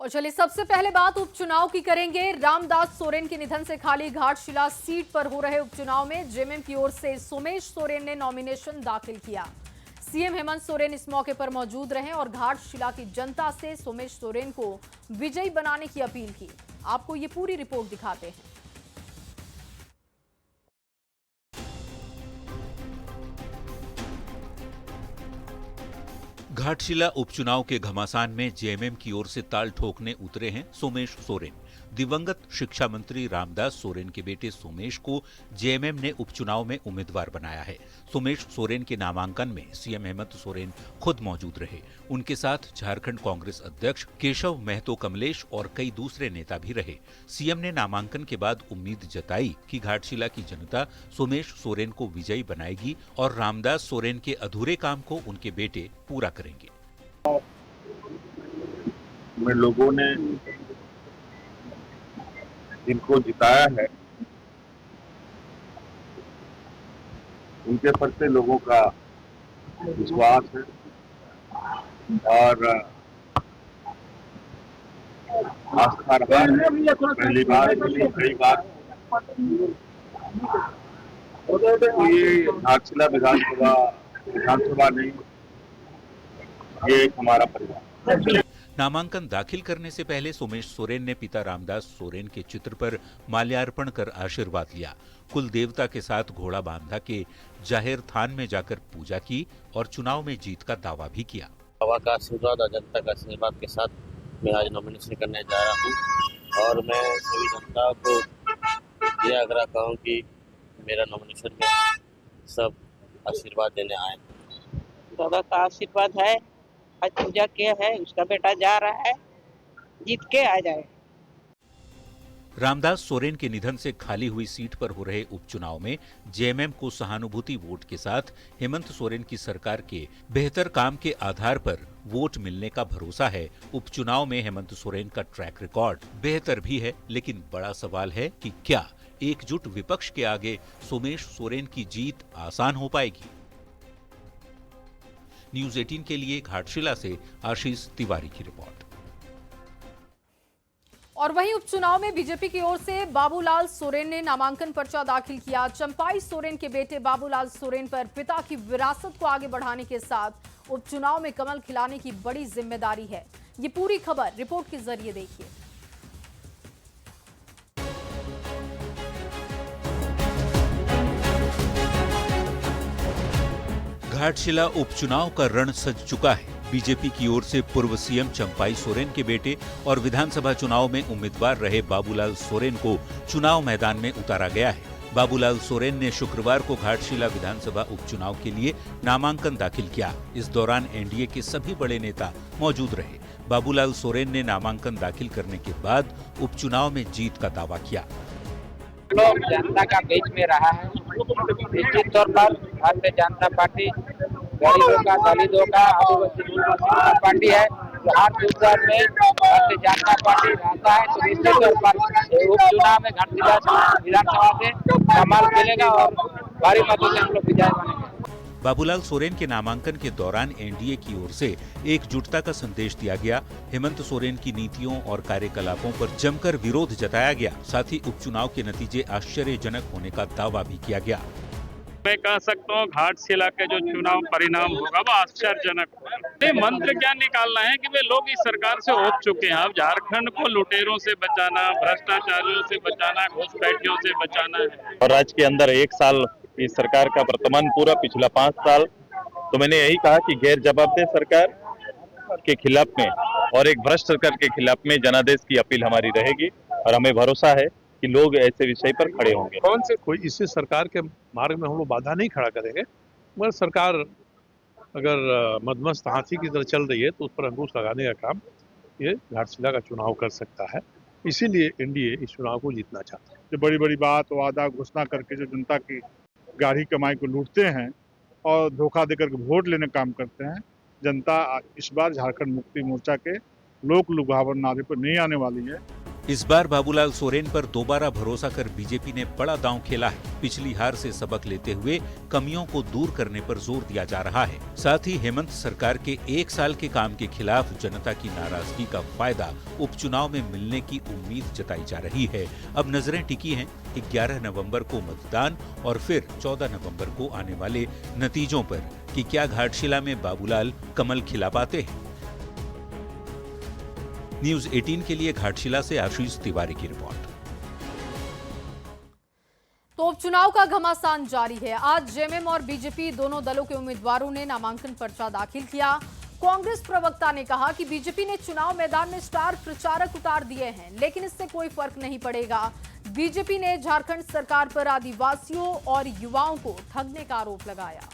और चलिए सबसे पहले बात उपचुनाव की करेंगे। रामदास सोरेन के निधन से खाली घाटशिला सीट पर हो रहे उपचुनाव में जेएमएम की ओर से सोमेश सोरेन ने नॉमिनेशन दाखिल किया। सीएम हेमंत सोरेन इस मौके पर मौजूद रहे और घाटशिला की जनता से सोमेश सोरेन को विजयी बनाने की अपील की। आपको ये पूरी रिपोर्ट दिखाते हैं। घाटशिला उपचुनाव के घमासान में जेएमएम की ओर से ताल ठोकने उतरे हैं सोमेश सोरेन। दिवंगत शिक्षा मंत्री रामदास सोरेन के बेटे सोमेश को जेएमएम ने उपचुनाव में उम्मीदवार बनाया है। सोमेश सोरेन के नामांकन में सीएम हेमंत सोरेन खुद मौजूद रहे। उनके साथ झारखंड कांग्रेस अध्यक्ष केशव महतो कमलेश और कई दूसरे नेता भी रहे। सीएम ने नामांकन के बाद उम्मीद जताई कि घाटशिला की जनता सोमेश सोरेन को विजयी बनाएगी और रामदास सोरेन के अधूरे काम को उनके बेटे पूरा करेंगे। में लोगों ने जिनको जिताया है उनके प्रति लोगों का विश्वास है और आस्था रहा है। पहली बार कई बार ये घाटशिला विधानसभा नहीं, ये एक हमारा परिवार। नामांकन दाखिल करने से पहले सोमेश सोरेन ने पिता रामदास सोरेन के चित्र पर माल्यार्पण कर आशीर्वाद लिया। कुल देवता के साथ घोड़ा बांधा के जाहिर थान में जाकर पूजा की और चुनाव में जीत का दावा भी किया। बाबा का आशीर्वाद और जनता का आशीर्वाद के साथ मैं आज नॉमिनेशन करने जा रहा हूँ और मैं सभी जनता को ये आग्रह करूँ कि मेरा नॉमिनेशन में सब आशीर्वाद देने आए। बाबा का आशीर्वाद है, आज पूजा किया है, उसका बेटा जा रहा है, जीत के आ जाए। रामदास सोरेन के निधन से खाली हुई सीट पर हो रहे उपचुनाव में जेएमएम को सहानुभूति वोट के साथ हेमंत सोरेन की सरकार के बेहतर काम के आधार पर वोट मिलने का भरोसा है। उपचुनाव में हेमंत सोरेन का ट्रैक रिकॉर्ड बेहतर भी है, लेकिन बड़ा सवाल है कि क्या एकजुट विपक्ष के आगे सोमेश सोरेन की जीत आसान हो पाएगी। न्यूज़ 18 के लिए घाटशिला से आशीष तिवारी की रिपोर्ट। और वहीं उपचुनाव में बीजेपी की ओर से बाबूलाल सोरेन ने नामांकन पर्चा दाखिल किया। चंपाई सोरेन के बेटे बाबूलाल सोरेन पर पिता की विरासत को आगे बढ़ाने के साथ उपचुनाव में कमल खिलाने की बड़ी जिम्मेदारी है। ये पूरी खबर रिपोर्ट के जरिए देखिए। घाटशिला उपचुनाव का रण सज चुका है। बीजेपी की ओर से पूर्व सीएम चंपाई सोरेन के बेटे और विधानसभा चुनाव में उम्मीदवार रहे बाबूलाल सोरेन को चुनाव मैदान में उतारा गया है। बाबूलाल सोरेन ने शुक्रवार को घाटशिला विधानसभा उपचुनाव के लिए नामांकन दाखिल किया। इस दौरान एनडीए के सभी बड़े नेता मौजूद रहे। बाबूलाल सोरेन ने नामांकन दाखिल करने के बाद उपचुनाव में जीत का दावा किया। लोग जनता का बीच में रहा है। निश्चित तौर पर भारतीय जनता पार्टी गरीबों का, दलितों का, आदिवासी पार्टी है। तो हर गुजरात में भारतीय जनता पार्टी रहता है, तो निश्चित तौर पर उपचुनाव में घाटशिला विधानसभा से कमाल मिलेगा और भारी मतों से हम लोग विजय बनेंगे। बाबूलाल सोरेन के नामांकन के दौरान एनडीए की ओर से एकजुटता का संदेश दिया गया। हेमंत सोरेन की नीतियों और कार्यकलापों पर जमकर विरोध जताया गया। साथ ही उपचुनाव के नतीजे आश्चर्यजनक होने का दावा भी किया गया। मैं कह सकता हूँ घाटशिला के जो चुनाव परिणाम होगा वो आश्चर्यजनक होगा। मंत्र क्या निकालना है कि वे लोग इस सरकार से उब चुके हैं। अब झारखंड को लुटेरों से बचाना, भ्रष्टाचारियों से बचाना, घुसपैठियों से बचाना है। और राज्य के अंदर एक साल इस सरकार का वर्तमान पूरा पिछला 5 साल, तो मैंने यही कहा कि गैर जवाबदेह सरकार के खिलाफ में और एक भ्रष्ट सरकार के खिलाफ में जनादेश की अपील हमारी रहेगी और हमें भरोसा है कि लोग ऐसे विषय पर खड़े होंगे। कौन से कोई इससे सरकार के मार्ग में हम लोग बाधा नहीं खड़ा करेंगे, मगर सरकार अगर मदमस्त हाथी की तरह चल रही है तो उस पर अंकुश लगाने का काम ये घाटशिला का चुनाव कर सकता है। इसीलिए एनडीए इस चुनाव को जीतना चाहता है। जो बड़ी बड़ी बात, वादा, घोषणा करके जो जनता की गाढ़ी कमाई को लूटते हैं और धोखा देकर के वोट लेने का काम करते हैं, जनता इस बार झारखंड मुक्ति मोर्चा के लोक लुभावन नारे पर नहीं आने वाली है। इस बार बाबूलाल सोरेन पर दोबारा भरोसा कर बीजेपी ने बड़ा दांव खेला है। पिछली हार से सबक लेते हुए कमियों को दूर करने पर जोर दिया जा रहा है। साथ ही हेमंत सरकार के 1 साल के काम के खिलाफ जनता की नाराजगी का फायदा उपचुनाव में मिलने की उम्मीद जताई जा रही है। अब नजरें टिकी हैं 11 नवंबर को मतदान और फिर 14 नवंबर को आने वाले नतीजों पर कि क्या घाटशिला में बाबूलाल कमल खिला पाते हैं। न्यूज 18 के लिए घाटशिला से आशीष तिवारी की रिपोर्ट। तो उपचुनाव का घमासान जारी है। आज जेएमएम और बीजेपी दोनों दलों के उम्मीदवारों ने नामांकन पर्चा दाखिल किया। कांग्रेस प्रवक्ता ने कहा कि बीजेपी ने चुनाव मैदान में स्टार प्रचारक उतार दिए हैं, लेकिन इससे कोई फर्क नहीं पड़ेगा। बीजेपी ने झारखंड सरकार पर आदिवासियों और युवाओं को ठगने का आरोप लगाया।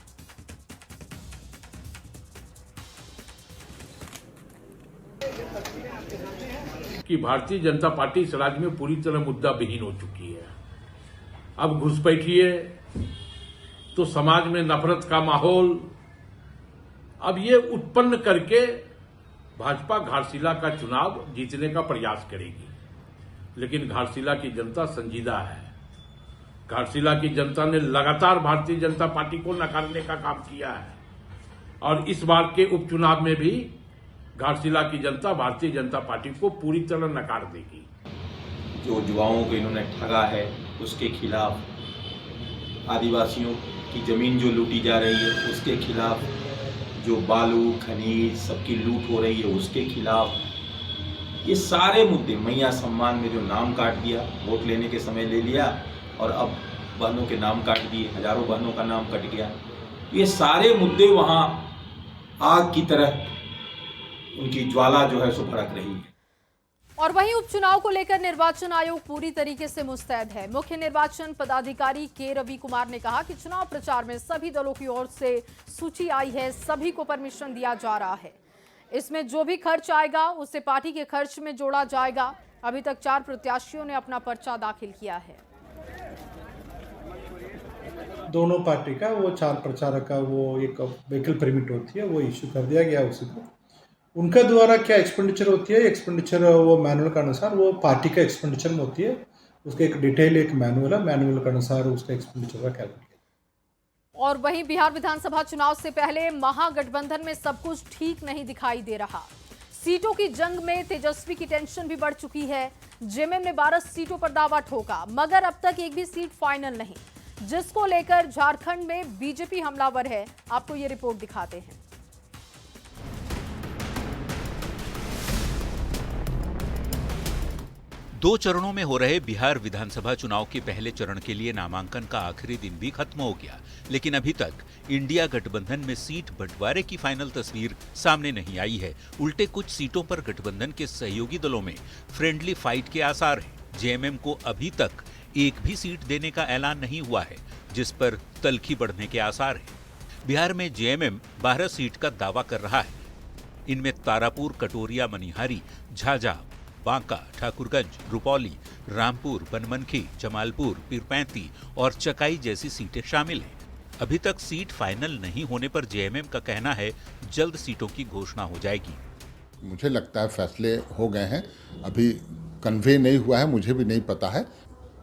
कि भारतीय जनता पार्टी इस राज्य में पूरी तरह मुद्दा विहीन हो चुकी है। अब घुसपैठी है तो समाज में नफरत का माहौल अब ये उत्पन्न करके भाजपा घाटशिला का चुनाव जीतने का प्रयास करेगी। लेकिन घाटशिला की जनता संजीदा है। घाटशिला की जनता ने लगातार भारतीय जनता पार्टी को नकारने का काम किया है और इस बार के उपचुनाव में भी घाटशिला की जनता भारतीय जनता पार्टी को पूरी तरह नकार देगी। जो युवाओं को इन्होंने ठगा है उसके खिलाफ, आदिवासियों की जमीन जो लूटी जा रही है उसके खिलाफ, जो बालू खनिज सबकी लूट हो रही है उसके खिलाफ, ये सारे मुद्दे, मैया सम्मान में जो नाम काट दिया, वोट लेने के समय ले लिया और अब बहनों के नाम काट दिए, हजारों बहनों का नाम कट गया। ये सारे मुद्दे वहां आग की तरह उनकी ज्वाला जो है सो भड़क रही है। और वहीं उपचुनाव को लेकर निर्वाचन आयोग पूरी तरीके से मुस्तैद है। मुख्य निर्वाचन पदाधिकारी के रवि कुमार ने कहा कि चुनाव प्रचार में सभी दलों की ओर से सूची आई है, सभी को परमिशन दिया जा रहा है। इसमें जो भी खर्च आएगा उसे पार्टी के खर्च में जोड़ा जाएगा। अभी तक 4 प्रत्याशियों ने अपना पर्चा दाखिल किया है। दोनों पार्टी का वो 4 प्रचारक का वो एक व्हीकल परमिट होती है वो इश्यू कर दिया गया उसी को। उनका द्वारा क्या एक्सपेंडिचर होती है, एक्सपेंडिचर वो मैनुअल के अनुसार वो पार्टी का एक्सपेंडिचर में होती है। उसका एक डिटेल एक मैनुअल है, मैनुअल के अनुसार उसका एक्सपेंडिचर का कैलकुलेट। और वहीं बिहार विधानसभा चुनाव से पहले महागठबंधन में सब कुछ ठीक नहीं दिखाई दे रहा। सीटों की जंग में तेजस्वी की टेंशन भी बढ़ चुकी है। जेएमएम ने 12 सीटों पर दावा ठोका, मगर अब तक एक भी सीट फाइनल नहीं, जिसको लेकर झारखंड में बीजेपी हमलावर है। आपको ये रिपोर्ट दिखाते हैं। दो चरणों में हो रहे बिहार विधानसभा चुनाव के पहले चरण के लिए नामांकन का आखिरी दिन भी खत्म हो गया, लेकिन अभी तक इंडिया गठबंधन में सीट बंटवारे की फाइनल तस्वीर सामने नहीं आई है। उल्टे कुछ सीटों पर गठबंधन के सहयोगी दलों में फ्रेंडली फाइट के आसार हैं। जेएमएम को अभी तक एक भी सीट देने का ऐलान नहीं हुआ है, जिस पर तल्खी बढ़ने के आसार हैं। बिहार में जेएमएम 12 सीट का दावा कर रहा है। इनमें तारापुर, कटोरिया, मनिहारी, झाझा, बांका, ठाकुरगंज, रुपौली, रामपुर, बनमनखी, जमालपुर, पीरपैंती और चकाई जैसी सीटें शामिल हैं। अभी तक सीट फाइनल नहीं होने पर जेएमएम का कहना है जल्द सीटों की घोषणा हो जाएगी। मुझे लगता है फैसले हो गए हैं, अभी कन्वे नहीं हुआ है, मुझे भी नहीं पता है,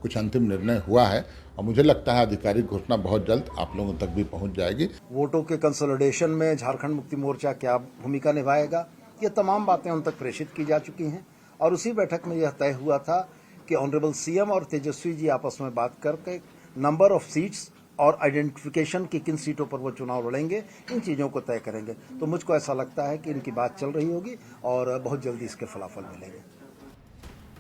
कुछ अंतिम निर्णय हुआ है और मुझे लगता है आधिकारिक घोषणा बहुत जल्द आप लोगों तक भी पहुंच जाएगी। वोटों के कंसोलिडेशन में झारखंड मुक्ति मोर्चा क्या भूमिका निभाएगा, ये तमाम बातें उन तक प्रेषित की जा चुकी हैं और उसी बैठक में यह तय हुआ था कि ऑनरेबल सीएम और तेजस्वी जी आपस में बात करके नंबर ऑफ सीट्स और आइडेंटिफिकेशन की किन सीटों पर वो चुनाव लड़ेंगे, इन चीज़ों को तय करेंगे। तो मुझको ऐसा लगता है कि इनकी बात चल रही होगी और बहुत जल्दी इसके फलाफल मिलेंगे।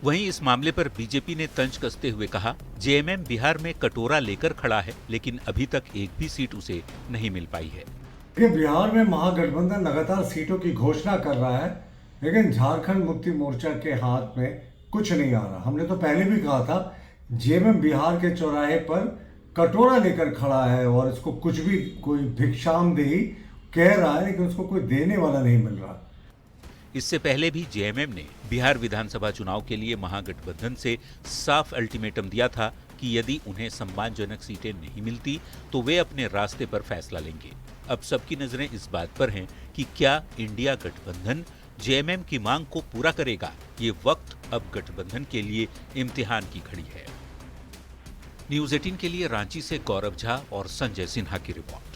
वहीं इस मामले पर बीजेपी ने तंज कसते हुए कहा, जेएमएम बिहार में कटोरा लेकर खड़ा है, लेकिन अभी तक एक भी सीट उसे नहीं मिल पाई है। बिहार में महागठबंधन लगातार सीटों की घोषणा कर रहा है, लेकिन झारखंड मुक्ति मोर्चा के हाथ में कुछ नहीं आ रहा। हमने तो पहले भी कहा था जेएमएम बिहार के चौराहे पर कटोरा लेकर खड़ा है और इसको कुछ भी कोई भिक्षामदेही कह रहा है, लेकिन उसको कोई देने वाला नहीं मिल रहा। इससे पहले भी जेएमएम ने बिहार विधानसभा चुनाव के लिए महागठबंधन से साफ अल्टीमेटम दिया था कि यदि उन्हें सम्मानजनक सीटें नहीं मिलती तो वे अपने रास्ते पर फैसला लेंगे। अब सबकी नजरें इस बात पर हैं कि क्या इंडिया गठबंधन जेएमएम की मांग को पूरा करेगा, ये वक्त अब गठबंधन के लिए इम्तिहान की घड़ी है। न्यूज़ 18 के लिए रांची से गौरव झा और संजय सिन्हा की रिपोर्ट।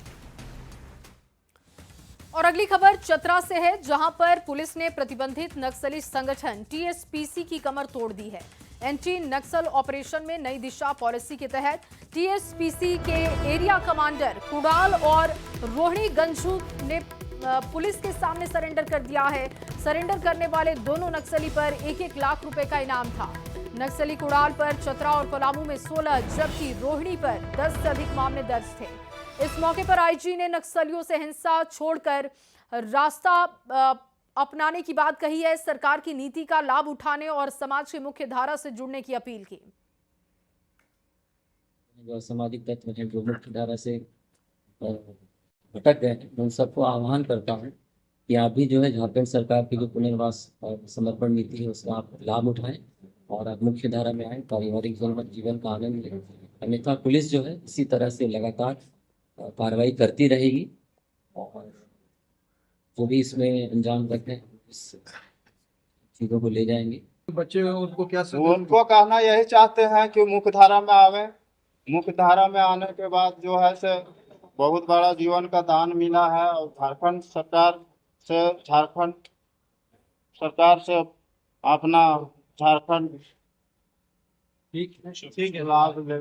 और अगली खबर चतरा से है, जहां पर पुलिस ने प्रतिबंधित नक्सली संगठन टीएसपीसी की कमर तोड़ दी है। एंटी नक्सल ऑपरेशन में नई दिशा पॉलिसी के तहत टीएसपीसी के एरिया कमांडर कुणाल और रोहिणी गंजू ने पुलिस के सामने सरेंडर कर दिया है। सरेंडर करने वाले दोनों नक्सली पर 1-1 लाख रुपए का इनाम था। नक्सली कुणाल पर चतरा और पलामू में 16 जबकि रोहिणी पर 10 से अधिक मामले दर्ज थे। इस मौके पर आईजी ने नक्सलियों से हिंसा छोड़कर रास्ता अपनाने की बात कही है। सरकार की नीति का लाभ उठाने और समाज की मुख्य धारा से जुड़ने की अपील की। जो सामाजिक तत्व हैं, जो मुख्य धारा से भटक गए हैं, उन सबको आह्वान करता हूँ कि आप भी जो है झारखंड सरकार की जो पुनर्वास और समर्पण नीति है उसका आप लाभ उठाएं और आप मुख्य धारा में आए, पारिवारिक जीवन का आनंद लें। अन्यथा पुलिस जो है इसी तरह से लगातार कार्रवाई करती रहेगी और जो भी इसमें अंजाम रखते हैं इस चीज़ों को ले जाएंगे। बच्चे उनको क्या उनको कहना यही चाहते हैं कि मुख्य धारा में आवे। मुख्य धारा में आने के बाद जो है से बहुत बड़ा जीवन का दान मिला है और झारखंड सरकार से अपना झारखंड ठीक है लाभ ले।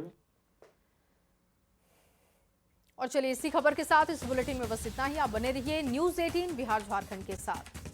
और चलिए इसी खबर के साथ इस बुलेटिन में बस इतना ही। आप बने रहिए न्यूज़ 18 बिहार झारखंड के साथ।